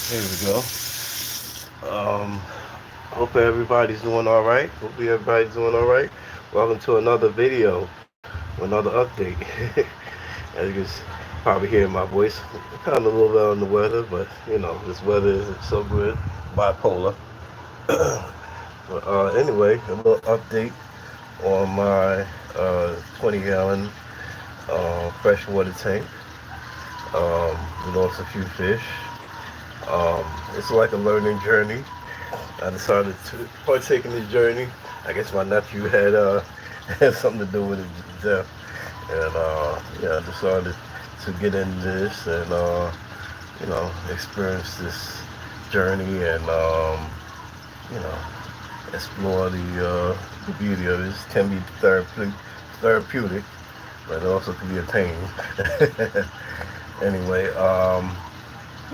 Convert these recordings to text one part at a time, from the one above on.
Here we go. Um, Hope everybody's doing all right. Hopefully everybody's doing all right. Welcome to another video, another update. As you can probably hear my voice, kind of a little bit on the weather, but this weather isn't so good. Bipolar. But anyway, a little update on my 20-gallon freshwater tank. We lost a few fish. Um, it's like a learning journey. I decided to partake in this journey. I guess my nephew had had something to do with it, Jeff, and yeah, I decided to get into this and experience this journey and you know explore the beauty of this. Can be therapeutic, but it also can be a pain. Anyway,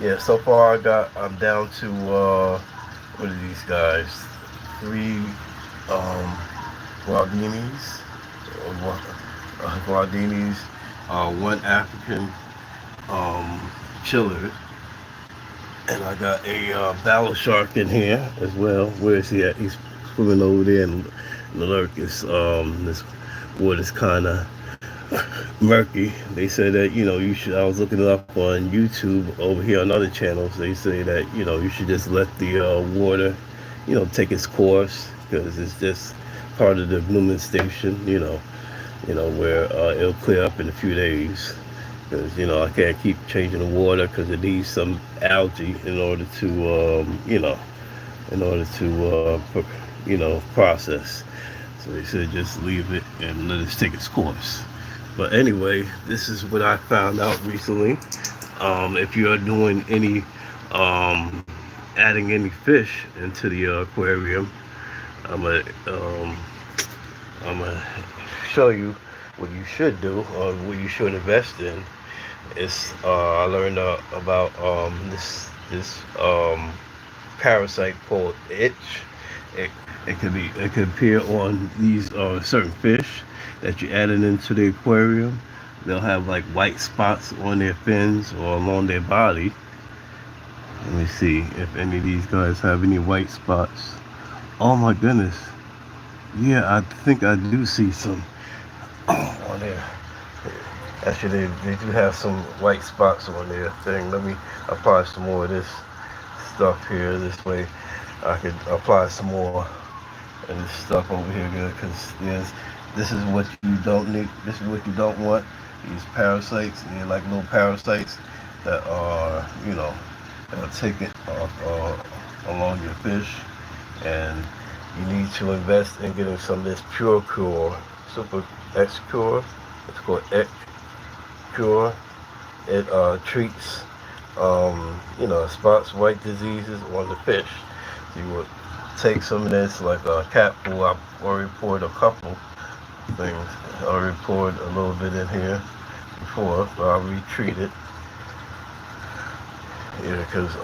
yeah. So far, I'm down to what are these guys? Three um, Guardinis, Guardinis, one African um, chiller, and I got a battle shark in here as well. Where is he at? He's swimming over there in the lurk. This water's kind of murky. They said that you should. I was looking it up on YouTube over here on other channels. They say that you should just let the water take its course because it's just part of the blooming station. Where it'll clear up in a few days. Because I can't keep changing the water because it needs some algae in order to process. So they said just leave it and let it take its course. But anyway, this is what I found out recently. If you are doing any adding any fish into the aquarium, I'm gonna um, I'm gonna show you what you should do or what you should invest in. It's I learned about this parasite called itch. It it could appear on these certain fish that you added into the aquarium. They'll have like white spots on their fins or along their body. Let me see if any of these guys have any white spots. Oh my goodness. Yeah, I think I do see some on there. Actually, they do have some white spots on their thing. Let me apply some more of this stuff here. This way I could apply some more of this stuff over here good because this is what you don't need. This is what you don't want. These parasites, they're like little parasites that are, that'll take it along your fish. And you need to invest in getting some of this Pure Cure, Super X Cure. It's called X Cure. It treats, spots, white diseases on the fish. So you would take some of this, like a cat food. I already poured a couple things. I already poured a little bit in here before, but I'll retreat it. Yeah, because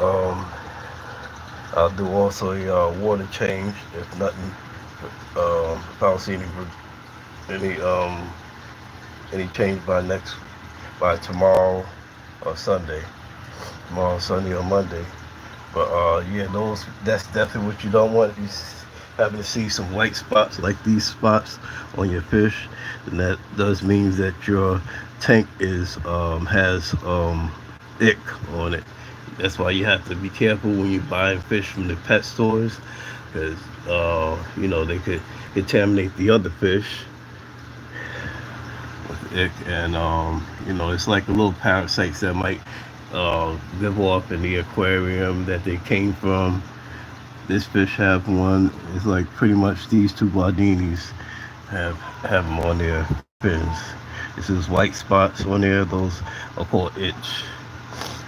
I'll do also a water change if nothing. If I don't see any any change by tomorrow or Sunday, tomorrow, Sunday or Monday. But yeah, that's definitely what you don't want. If you happen to see some white spots like these spots on your fish, then that does mean that your tank has ick on it. That's why you have to be careful when you're buying fish from the pet stores, because they could contaminate the other fish with ick, and it's like the little parasites that might live off in the aquarium that they came from. This fish have one. It's like pretty much these two Guardinis have them on their fins. This is white spots on there. Those are called itch.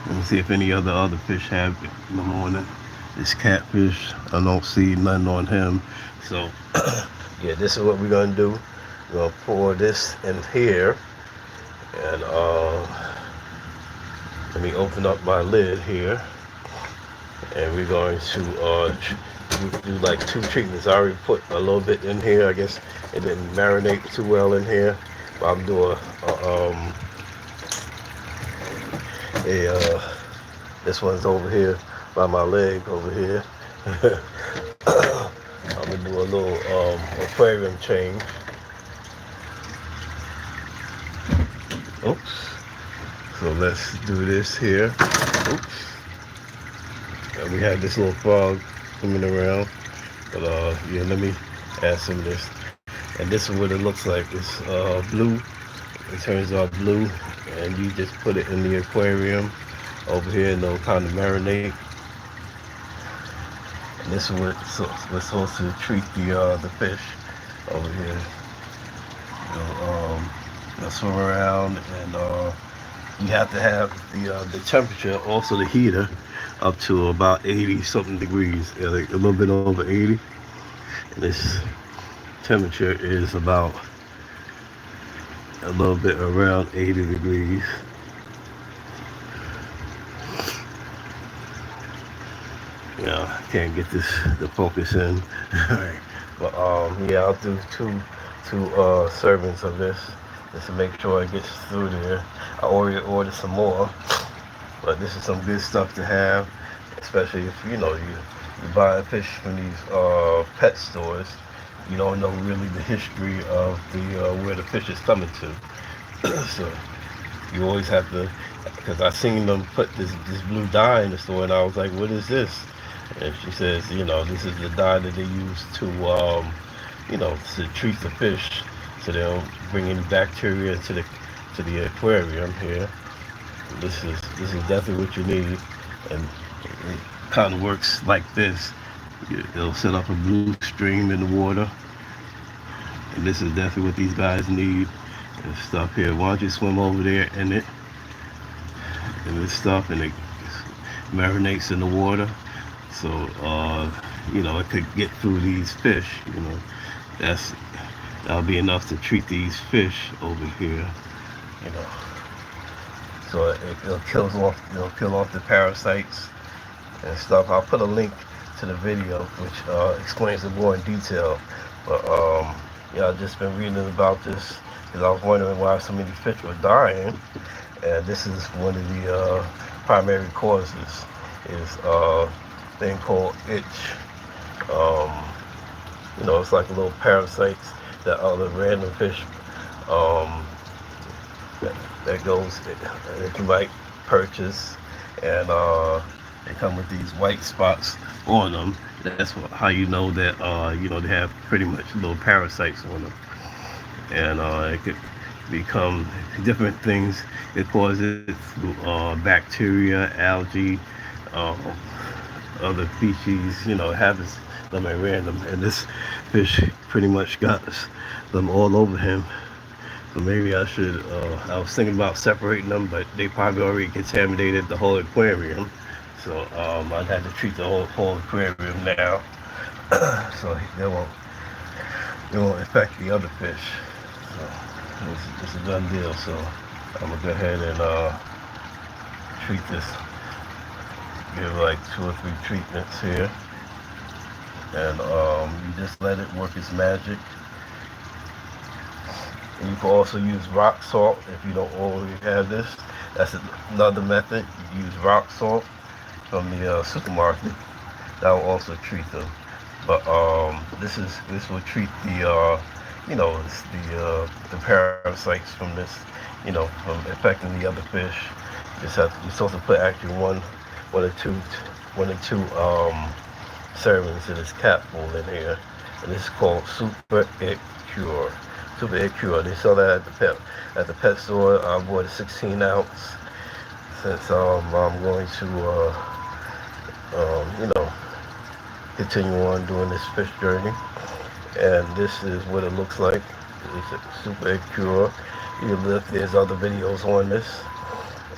Let me see if any other fish have it in the morning. This catfish, I don't see nothing on him. So yeah, this is what we're gonna do. We're gonna pour this in here, and let me open up my lid here, and we're going to do like two treatments. I already put a little bit in here. I guess it didn't marinate too well in here, but I'm doing a this one's over here. by my leg over here. I'm gonna do a little aquarium change. Oops. So let's do this here. Oops. And we had this little frog swimming around. But yeah, let me add some of this. And this is what it looks like. It's blue. It turns out blue. And you just put it in the aquarium over here and it'll kind of marinate. And this is what we're supposed to treat the fish over here. They'll swim around, and you have to have the temperature, also the heater, up to about 80 something degrees, like a little bit over 80. And this temperature is about a little bit around 80 degrees. Yeah, I can't get this to focus in. Alright. But yeah, I'll do two servings of this just to make sure it gets through there. I already ordered some more, but this is some good stuff to have, especially if you buy fish from these pet stores. You don't know really the history of the where the fish is coming to. So you always have to, because I seen them put this blue dye in the store, and I was like, what is this? And she says, this is the dye that they use to to treat the fish, so they don't bring any bacteria into the aquarium here. This is definitely what you need, and it kind of works like this. It'll set up a blue stream in the water, and this is definitely what these guys need and stuff here. Why don't you swim over there in it and this stuff, and it marinates in the water, so it could get through these fish. That'll be enough to treat these fish over here. So it'll kill off the parasites and stuff. I'll put a link to the video which explains it more in detail. But I've just been reading about this because I was wondering why so many fish were dying, and this is one of the primary causes. Is a thing called itch. It's like little parasites that other random fish that you might purchase, and they come with these white spots on them. That's how you know that they have pretty much little parasites on them, and it could become different things. It causes bacteria, algae, other species. It happens them at random, and this fish pretty much got them all over him. So maybe I should, I was thinking about separating them, but they probably already contaminated the whole aquarium. So I'd have to treat the whole aquarium now, so they won't affect the other fish. So it's a done deal. So I'm gonna go ahead and treat this. Give like 2 or 3 treatments here, and you just let it work its magic. And you can also use rock salt if you don't already have this. That's another method. You use rock salt from the supermarket. That will also treat them. But this will treat the the parasites from this, from affecting the other fish. You're supposed to put actually one or two servings of this capful in here, and this is called Super Egg Cure. Super Egg Cure. They sell that at the pet store. I bought a 16 ounce since I'm going to continue on doing this fish journey. And this is what it looks like. It's a Super Egg Cure. There's other videos on this,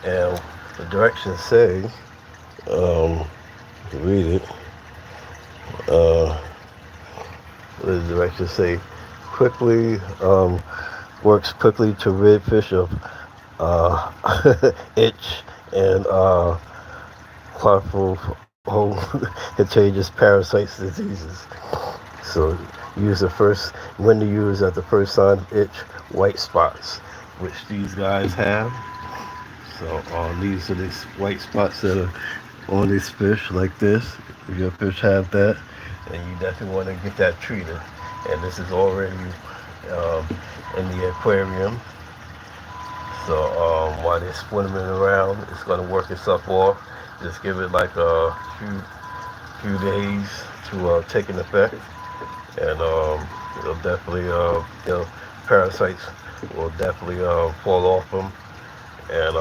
and the directions say, read it. The directions say, quickly works quickly to rid fish of itch and harmful contagious parasites diseases. So use when to use at the first sign of itch, white spots, which these guys have. So these are these white spots that are on this fish like this. If your fish have that, then you definitely want to get that treated. And this is already um, in the aquarium. So while they're swimming around, it's going to work itself off. Just give it like a few days to take an effect, and it'll definitely, parasites will definitely fall off them. And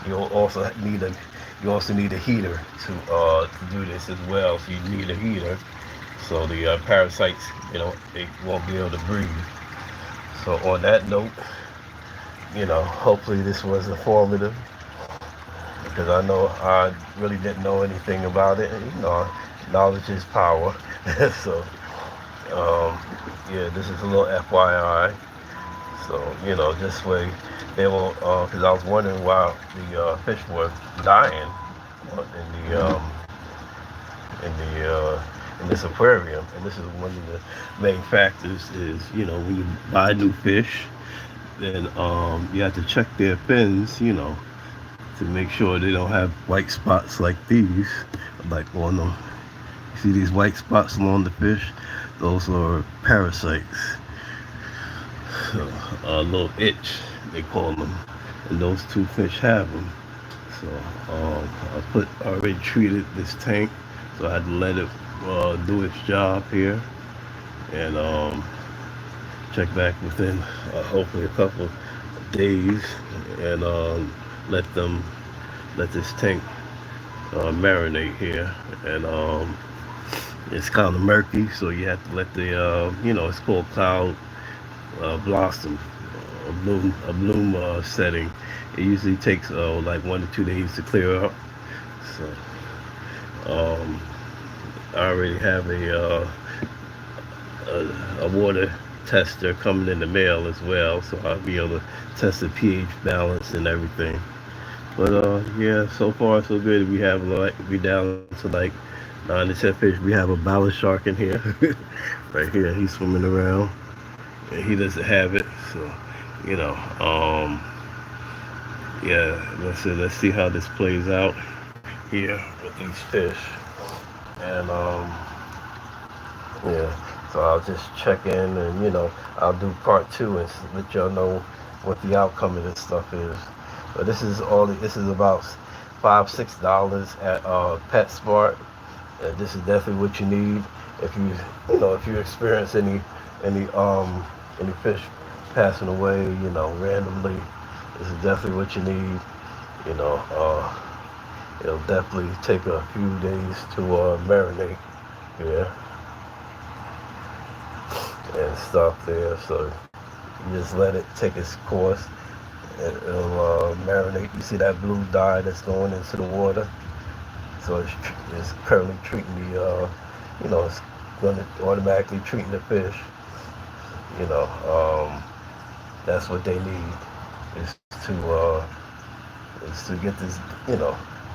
you'll also need a you also need a heater to do this as well. So you need a heater so the parasites, they won't be able to breathe. So on that note, hopefully this was informative because I know I really didn't know anything about it. Knowledge is power. So yeah, this is a little FYI. So this way they won't. Because I was wondering why the fish were dying in the in the in this aquarium, and this is one of the main factors. Is when you buy new fish, then you have to check their fins, to make sure they don't have white spots like these, like on them. You see these white spots along the fish? Those are parasites. So, a little itch, they call them, and those two fish have them. So I already treated this tank, so I had to let it do its job here, and check back within hopefully a couple of days, and let this tank marinate here, and it's kind of murky, so you have to let the it's called cloud blossom, a bloom setting. It usually takes like 1 to 2 days to clear up. So I already have a water tester coming in the mail as well, so I'll be able to test the pH balance and everything. But yeah, so far so good. We down to like 9 to 10 fish. We have a ballast shark in here, right here. He's swimming around, and he doesn't have it. So you know, yeah. Let's see how this plays out here with these fish, and yeah. So I'll just check in, and I'll do part two and let y'all know what the outcome of this stuff is. But this is about $5-6 at PetSmart. This is definitely what you need if you experience any fish passing away, randomly. This is definitely what you need. You know, it'll definitely take a few days to marinate here and stuff there. So you just let it take its course. It'll marinate. You see that blue dye that's going into the water? So it's currently treating it's going to automatically treating the fish. That's what they need is to get this,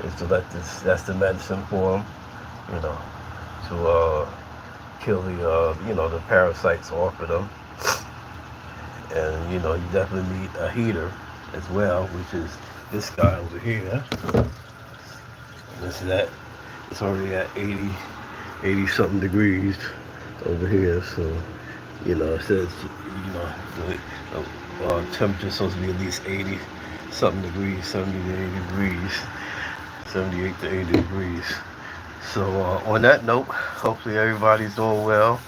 is to let this. That's the medicine for them, to kill the parasites off of them. And you definitely need a heater as well, which is this guy over here. This is that. It's already at 80 something degrees over here. So it says the temperature is supposed to be at least 80 something degrees, 70 to 80 degrees, 78 to 80 degrees. So on that note, hopefully everybody's doing well,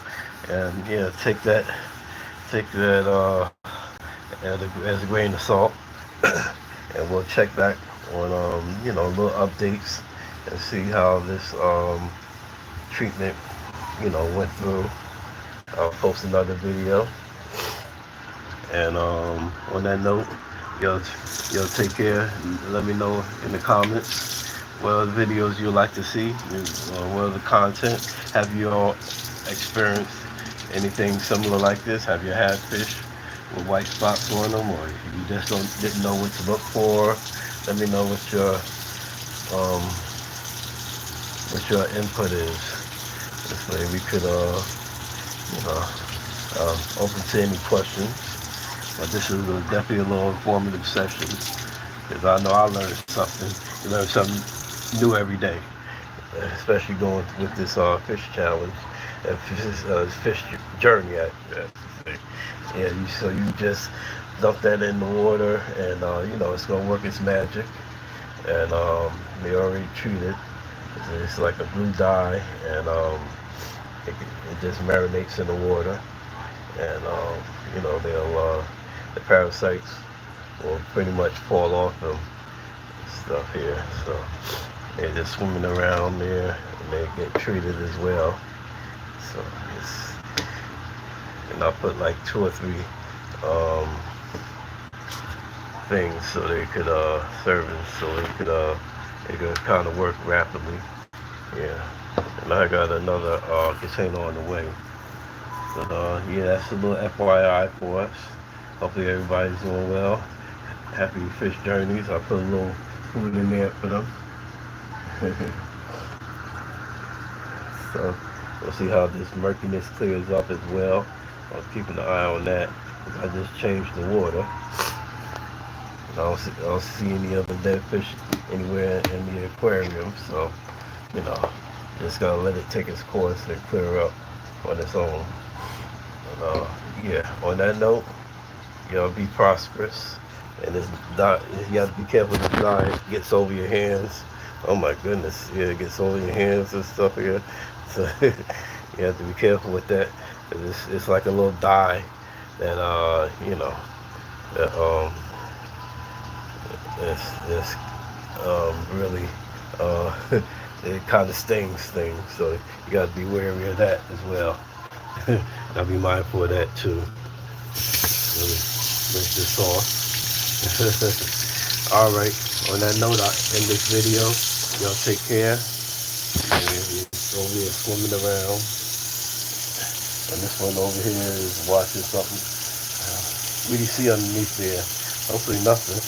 and yeah, take that as a grain of salt, and we'll check back on little updates and see how this treatment went through. I'll post another video, and on that note, y'all take care, and let me know in the comments what other videos you'd like to see, what other content. Have you all experienced anything similar like this? Have you had fish with white spots on them, or you just didn't know what to look for? Let me know what your input is. This way we could open to any questions. But this is definitely a little informative session, because I know I learned something. You learn something do every day, especially going with this fish challenge and fish journey, I have to say. Yeah, so you just dump that in the water, and it's gonna work its magic. And they already treat it. It's like a blue dye, and it just marinates in the water, and they'll the parasites will pretty much fall off them stuff here. So they're just swimming around there, and they get treated as well. So it's and I put like two or three um, things so they could service, so it could kind of work rapidly. Yeah, and I got another container on the way. But yeah, that's a little FYI for us. Hopefully everybody's doing well. Happy fish journeys. I put a little food in there for them. So we'll see how this murkiness clears up as well. I'm keeping an eye on that. I just changed the water. I don't see any other dead fish anywhere in the aquarium. So, you know, just gotta let it take its course and clear up on its own. Yeah, on that note, be prosperous. And it's not, you have to be careful the dye gets over your hands. Oh my goodness, yeah, it gets over your hands and stuff here. So you have to be careful with that. 'Cause it's like a little dye that, that, it's really, it kind of stings things. So you got to be wary of that as well. Gotta be mindful of that too. Let me rinse this off. All right. On that note, I end this video. Y'all take care. And he's over here swimming around, and this one over here is watching something. What do you see underneath there? Hopefully nothing.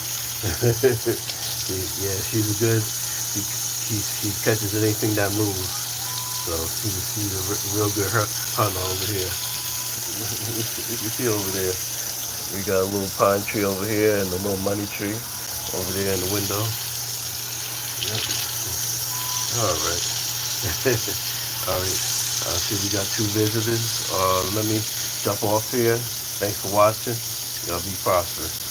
Yeah, she's a good. She catches anything that moves. So she's a real good hunter over here. You see over there. We got a little pine tree over here and a little money tree over there in the window. Yep. All right. All right. I see we got two visitors. Let me jump off here. Thanks for watching. Y'all be prosperous.